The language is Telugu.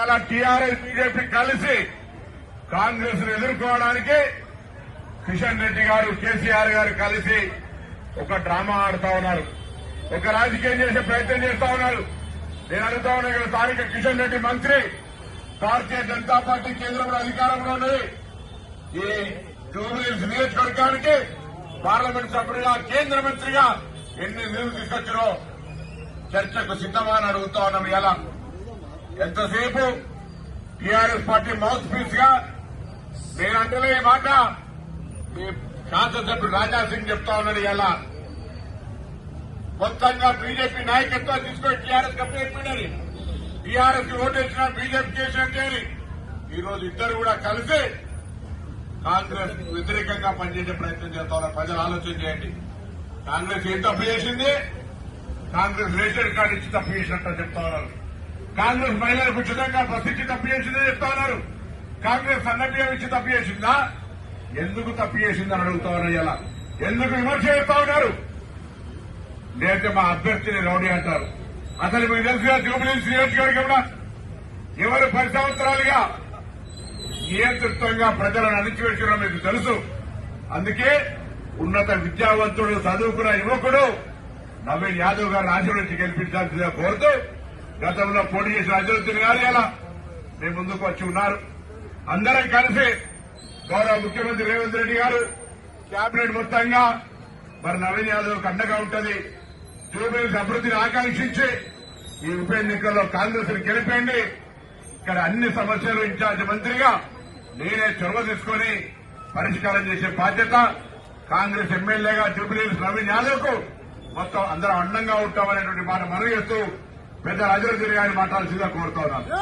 ఇలా టీఆర్ఎస్ బీజేపీ కలిసి కాంగ్రెస్ ను ఎదుర్కోవడానికి కిషన్ రెడ్డి గారు కేసీఆర్ గారు కలిసి ఒక డ్రామా ఆడుతా ఉన్నారు, ఒక రాజకీయం చేసే ప్రయత్నం చేస్తా ఉన్నారు. నేను అడుగుతా ఉన్నా ఇక్కడ స్థానిక కిషన్ రెడ్డి మంత్రి, భారతీయ జనతా పార్టీ కేంద్రంలో అధికారంలో ఉన్నది. ఈ జూబ్లీహిల్స్ నియోజకవర్గానికి పార్లమెంట్ సభ్యుడిగా కేంద్ర మంత్రిగా ఎన్ని నిధులు తీసుకొచ్చినో చర్చకు సిద్దమా అని అడుగుతా ఉన్నాం. ఇలా ఎంతసేపు టీఆర్ఎస్ పార్టీ మౌత్ పీస్ గా నేనంటలే ఈ మాట ఈ శాసనసభ్యుడు రాజాసింగ్ చెప్తా ఉన్నాడు. ఇలా మొత్తంగా బీజేపీ నాయకత్వం తీసుకొని టీఆర్ఎస్ కంప్లీట్ టీఆర్ఎస్ కి ఓటు వేసిన బీజేపీ చేసినట్టే ఈ రోజు ఇద్దరు కూడా కలిసి కాంగ్రెస్ వ్యతిరేకంగా పనిచేసే ప్రయత్నం చేస్తా ఉన్నారు. ప్రజలు ఆలోచన చేయండి. కాంగ్రెస్ ఏం తప్పు చేసింది? కాంగ్రెస్ రేషన్ కార్డు ఇచ్చి తప్పు చేసినట్టు చెప్తా ఉన్నారు. కాంగ్రెస్ మహిళలకు ఉచితంగా బస్సు ఇచ్చి తప్పు చేసిందని చెప్తా ఉన్నారు. కాంగ్రెస్ సన్నబియ్యం ఇచ్చి తప్పు చేసిందా? ఎందుకు తప్పు చేసిందని అడుగుతా ఉన్నారు. ఇలా ఎందుకు విమర్శ చేస్తా ఉన్నారు? లేదంటే మా అభ్యర్థిని రౌడీ అంటారు. అసలు మీకు తెలుసుగా జూబ్లీహిల్స్ నియోజకవర్గంలో ఎవరు 10 సంవత్సరాలుగా నియంత్రితంగా ప్రజలను అణిచివేయడం మీకు తెలుసు. అందుకే ఉన్నత విద్యావంతుడు చదువుకున్న యువకుడు నవీన్ యాదవ్ గారు ఆశీర్వదించి గెలిపించాల్సిందిగా కోరుతూ గతంలో పోటీ చేసిన అజరుద్దీన్ గారు ఇలా మీ ముందుకు వచ్చి ఉన్నారు. అందరం కలిసి గౌరవ ముఖ్యమంత్రి రేవంత్ రెడ్డి గారు కేబినెట్ మొత్తంగా మరి నవీన్ యాదవ్ అండగా ఉంటుంది. జూబ్లీహిల్స్ అభివృద్ధిని ఆకాంక్షించి ఈ ఉప ఎన్నికల్లో కాంగ్రెస్ ని గెలిపేయండి. ఇక్కడ అన్ని సమస్యలు ఇన్ఛార్జ్ మంత్రిగా నేనే చొరవ తీసుకుని పరిష్కారం చేసే బాధ్యత కాంగ్రెస్ ఎమ్మెల్యేగా జూబ్లీహిల్స్ నవీన్ యాదవ్ కు మొత్తం అందరం అండంగా ఉంటామనేటువంటి మాట మనవి చేస్తూ పెద్ద అజరుద్దీన్ గారిని మాట్లాడాల్సిందిగా కోరుతా ఉన్నాను.